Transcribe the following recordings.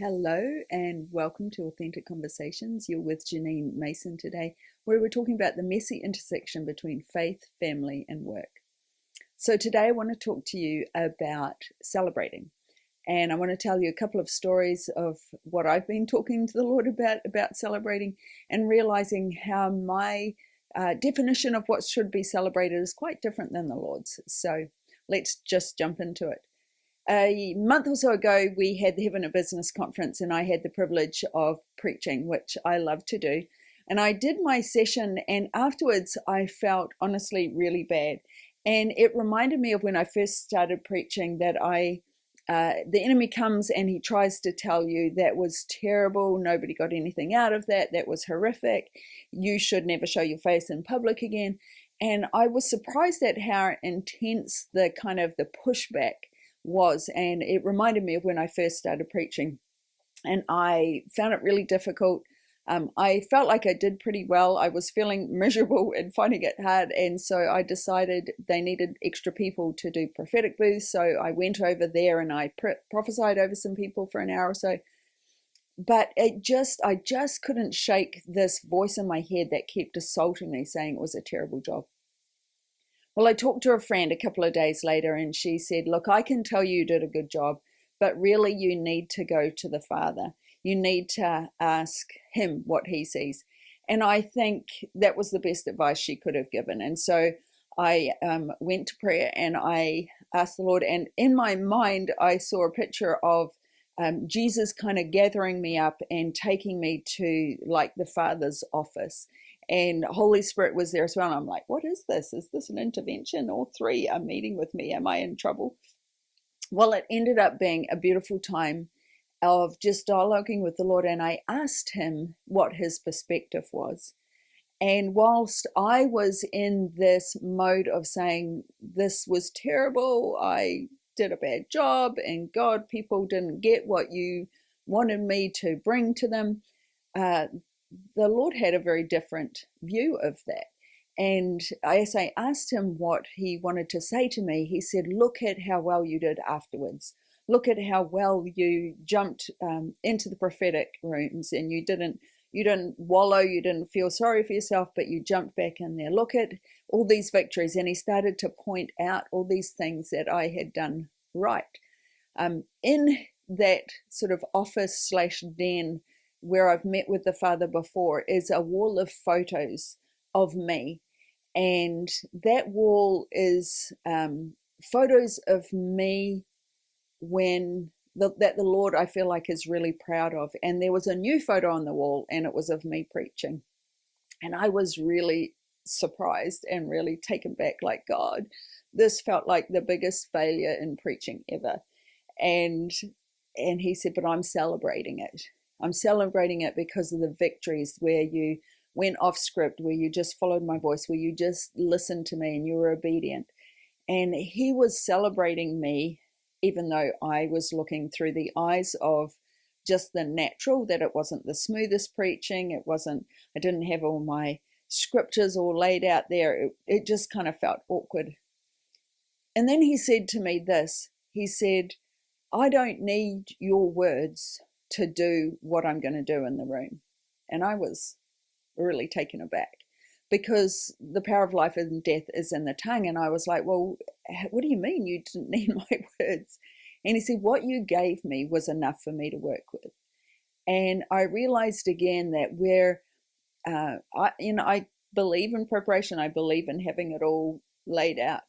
Hello and welcome to Authentic Conversations. You're with Janine Mason today, where we're talking about the messy intersection between faith, family, and work. So today I want to talk to you about celebrating. And I want to tell you a couple of stories of what I've been talking to the Lord about celebrating and realizing how my definition of what should be celebrated is quite different than the Lord's. So let's just jump into it. A month or so ago, we had the Heaven of Business conference, and I had the privilege of preaching, which I love to do. And I did my session, and afterwards, I felt honestly really bad. And it reminded me of when I first started preaching that the enemy comes and he tries to tell you that was terrible, nobody got anything out of that, that was horrific, you should never show your face in public again. And I was surprised at how intense the pushback was, and it reminded me of when I first started preaching, and I found it really difficult. I felt like I did pretty well. I was feeling miserable and finding it hard, and so I decided they needed extra people to do prophetic booths. So I went over there and I prophesied over some people for an hour or so. But I just couldn't shake this voice in my head that kept assaulting me, saying it was a terrible job. Well, I talked to a friend a couple of days later, and she said, look, I can tell you did a good job, but really you need to go to the Father. You need to ask him what he sees. And I think that was the best advice she could have given. And so I went to prayer and I asked the Lord. And in my mind, I saw a picture of Jesus kind of gathering me up and taking me to like the Father's office. And Holy Spirit was there as well. And I'm like, what is this? Is this an intervention? All three are meeting with me. Am I in trouble? Well, it ended up being a beautiful time of just dialoguing with the Lord. And I asked him what his perspective was. And whilst I was in this mode of saying, this was terrible, I did a bad job, and God, people didn't get what you wanted me to bring to them, the Lord had a very different view of that. And as I asked him what he wanted to say to me, he said, look at how well you did afterwards. Look at how well you jumped into the prophetic rooms, and you didn't wallow, you didn't feel sorry for yourself, but you jumped back in there. Look at all these victories. And he started to point out all these things that I had done right. In that sort of office slash den where I've met with the Father before is a wall of photos of me. And that wall is photos of me that the Lord, I feel like, is really proud of. And there was a new photo on the wall, and it was of me preaching. And I was really surprised and really taken back, like, God, this felt like the biggest failure in preaching ever. And he said, but I'm celebrating it. I'm celebrating it because of the victories where you went off script, where you just followed my voice, where you just listened to me and you were obedient. And he was celebrating me, even though I was looking through the eyes of just the natural, that it wasn't the smoothest preaching. I didn't have all my scriptures all laid out there. It just kind of felt awkward. And then he said to me this, he said, I don't need your words to do what I'm going to do in the room. And I was really taken aback, because the power of life and death is in the tongue. And I was like, well, what do you mean you didn't need my words? And he said, what you gave me was enough for me to work with. And I realized again that I believe in preparation. I believe in having it all laid out.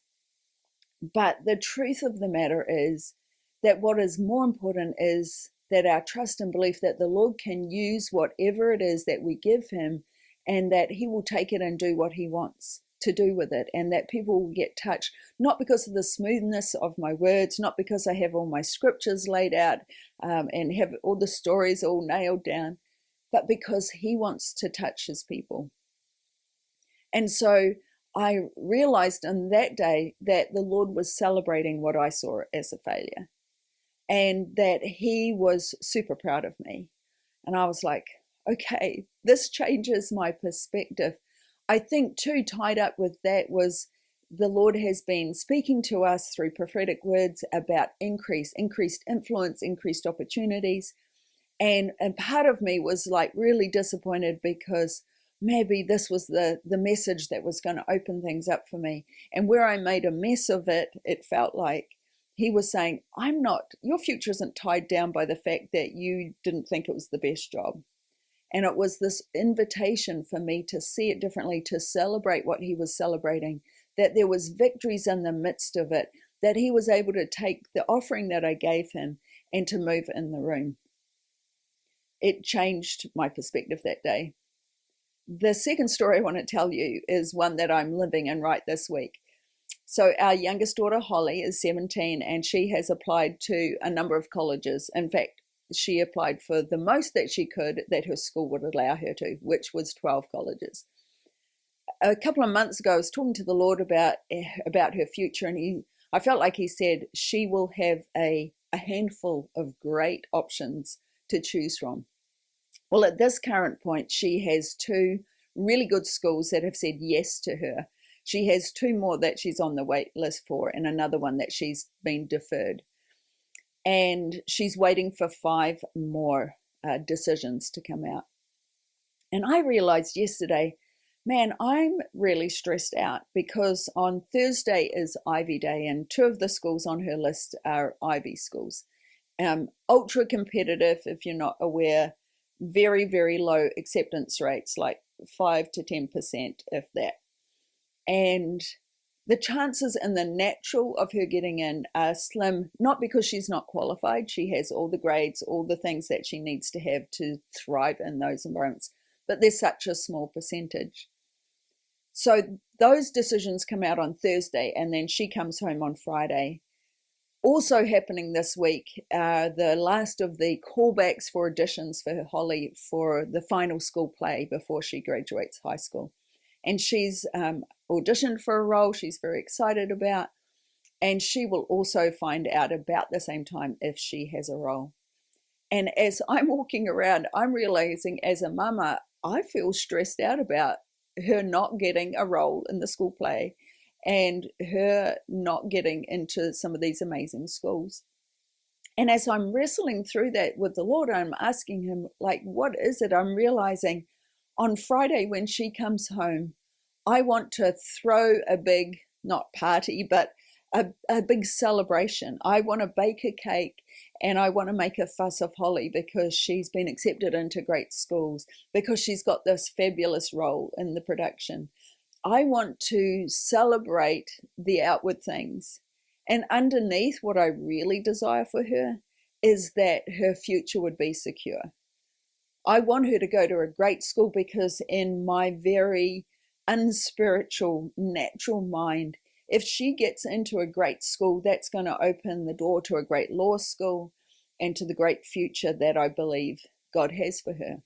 But the truth of the matter is that what is more important is that our trust and belief that the Lord can use whatever it is that we give him, and that he will take it and do what he wants to do with it, and that people will get touched, not because of the smoothness of my words, not because I have all my scriptures laid out and have all the stories all nailed down, but because he wants to touch his people. And so I realized on that day that the Lord was celebrating what I saw as a failure, and that he was super proud of me. And I was like, okay, this changes my perspective. I think too, tied up with that was the Lord has been speaking to us through prophetic words about increased influence, increased opportunities. And part of me was like really disappointed because maybe this was the message that was going to open things up for me. And where I made a mess of it, it felt like he was saying, I'm not, your future isn't tied down by the fact that you didn't think it was the best job. And it was this invitation for me to see it differently, to celebrate what he was celebrating, that there was victories in the midst of it, that he was able to take the offering that I gave him and to move in the room. It changed my perspective that day. The second story I want to tell you is one that I'm living in right this week. So our youngest daughter, Holly, is 17, and she has applied to a number of colleges. In fact, she applied for the most that she could that her school would allow her to, which was 12 colleges. A couple of months ago, I was talking to the Lord about her future, and I felt like he said she will have a handful of great options to choose from. Well, at this current point, she has 2 really good schools that have said yes to her. She has 2 more that she's on the wait list for, and another one that she's been deferred. And she's waiting for 5 more decisions to come out. And I realized yesterday, man, I'm really stressed out because on Thursday is Ivy Day, and 2 of the schools on her list are Ivy schools. Ultra competitive, if you're not aware, very, very low acceptance rates, like 5 to 10%, if that. And the chances in the natural of her getting in are slim, not because she's not qualified. She has all the grades, all the things that she needs to have to thrive in those environments, but there's such a small percentage. So those decisions come out on Thursday, and then she comes home on Friday. Also happening this week are the last of the callbacks for auditions for Holly for the final school play before she graduates high school. And she's auditioned for a role she's very excited about, and she will also find out about the same time if she has a role. And as I'm walking around, I'm realizing as a mama, I feel stressed out about her not getting a role in the school play and her not getting into some of these amazing schools. And as I'm wrestling through that with the Lord, I'm asking him, like, what is it? I'm realizing on Friday when she comes home, I want to throw a big, not party, but a big celebration. I want to bake a cake, and I want to make a fuss of Holly because she's been accepted into great schools, because she's got this fabulous role in the production. I want to celebrate the outward things. And underneath, what I really desire for her is that her future would be secure. I want her to go to a great school because in my very unspiritual, natural mind, if she gets into a great school, that's going to open the door to a great law school and to the great future that I believe God has for her.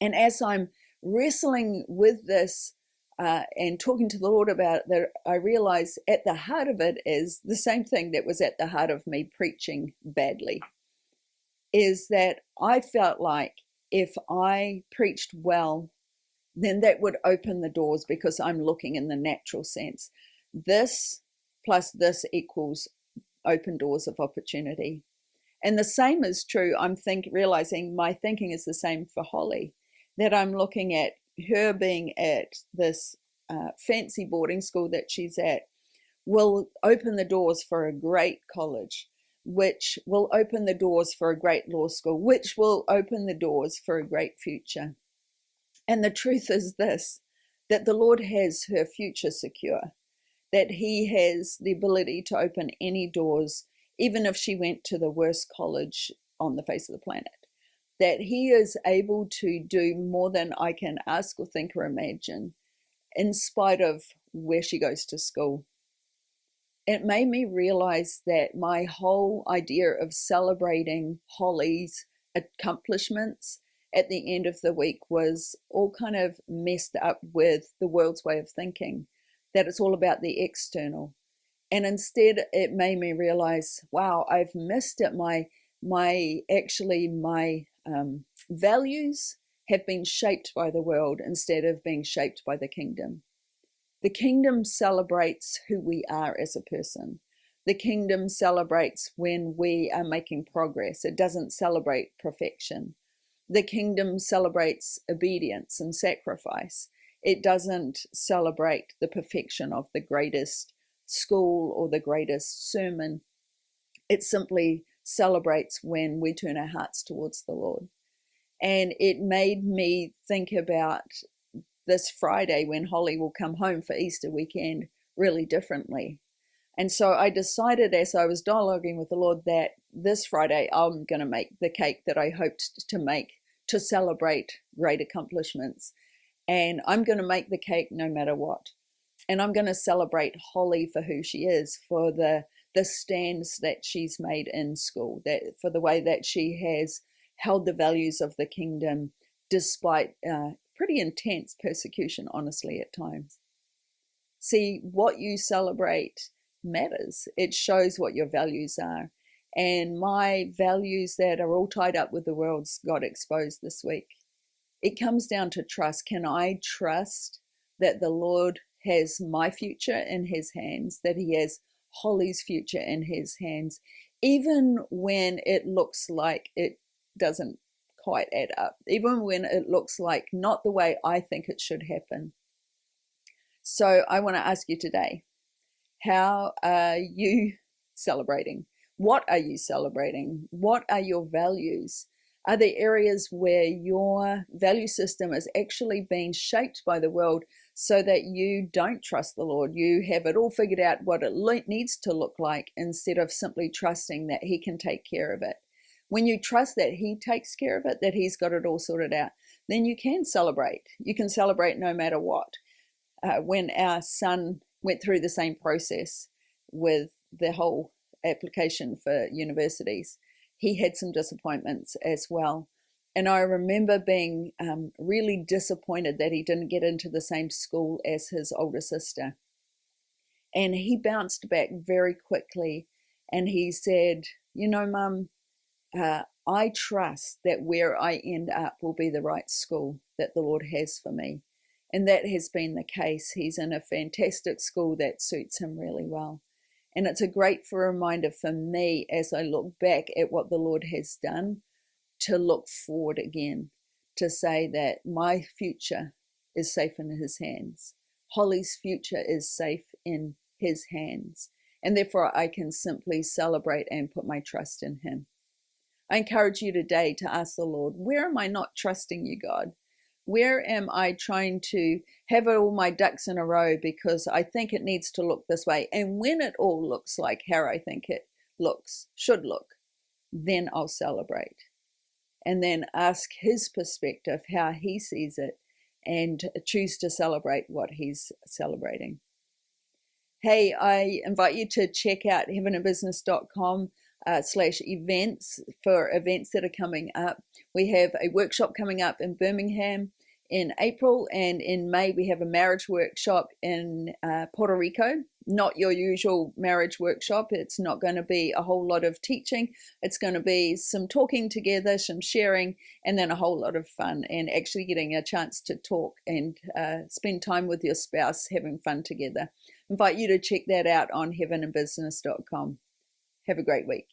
And as I'm wrestling with this and talking to the Lord about it, I realize at the heart of it is the same thing that was at the heart of me preaching badly, is that I felt like if I preached well, then that would open the doors because I'm looking in the natural sense. This plus this equals open doors of opportunity. And the same is true. I'm realizing my thinking is the same for Holly, that I'm looking at her being at this fancy boarding school that she's at will open the doors for a great college, which will open the doors for a great law school, which will open the doors for a great future. And the truth is this, that the Lord has her future secure, that he has the ability to open any doors, even if she went to the worst college on the face of the planet, that he is able to do more than I can ask or think or imagine, in spite of where she goes to school. It made me realize that my whole idea of celebrating Holly's accomplishments at the end of the week was all kind of messed up with the world's way of thinking, that it's all about the external. And instead it made me realize, wow, I've missed it. My values have been shaped by the world instead of being shaped by the kingdom. The kingdom celebrates who we are as a person. The kingdom celebrates when we are making progress. It doesn't celebrate perfection. The kingdom celebrates obedience and sacrifice. It doesn't celebrate the perfection of the greatest school or the greatest sermon. It simply celebrates when we turn our hearts towards the Lord. And it made me think about this Friday when Holly will come home for Easter weekend really differently. And so I decided as I was dialoguing with the Lord that this Friday I'm going to make the cake that I hoped to make to celebrate great accomplishments. And I'm going to make the cake no matter what. And I'm going to celebrate Holly for who she is, for the stands that she's made in school, that for the way that she has held the values of the kingdom despite pretty intense persecution, honestly, at times. See, what you celebrate matters. It shows what your values are. And my values that are all tied up with the world's got exposed this week. It comes down to trust. Can I trust that the Lord has my future in his hands, that he has Holly's future in his hands, even when it looks like it doesn't quite add up, even when it looks like not the way I think it should happen? So I want to ask you today, how are you celebrating? What are you celebrating? What are your values? Are there areas where your value system is actually being shaped by the world so that you don't trust the Lord? You have it all figured out what it needs to look like instead of simply trusting that he can take care of it. When you trust that he takes care of it, that he's got it all sorted out, then you can celebrate. You can celebrate no matter what. When our son went through the same process with the whole application for universities, he had some disappointments as well. And I remember being really disappointed that he didn't get into the same school as his older sister. And he bounced back very quickly and he said, you know, Mum, I trust that where I end up will be the right school that the Lord has for me. And that has been the case. He's in a fantastic school that suits him really well. And it's a grateful reminder for me as I look back at what the Lord has done to look forward again, to say that my future is safe in his hands. Holly's future is safe in his hands. And therefore I can simply celebrate and put my trust in him. I encourage you today to ask the Lord, where am I not trusting you, God? Where am I trying to have all my ducks in a row because I think it needs to look this way? And when it all looks like how I think it should look, then I'll celebrate. And then ask his perspective, how he sees it, and choose to celebrate what he's celebrating. Hey, I invite you to check out heavenandbusiness.com /events for events that are coming up. We have a workshop coming up in Birmingham in April, and in May we have a marriage workshop in Puerto Rico. Not your usual marriage workshop. It's not going to be a whole lot of teaching. It's going to be some talking together, some sharing, and then a whole lot of fun and actually getting a chance to talk and spend time with your spouse, having fun together. I invite you to check that out on heavenandbusiness.com. Have a great week.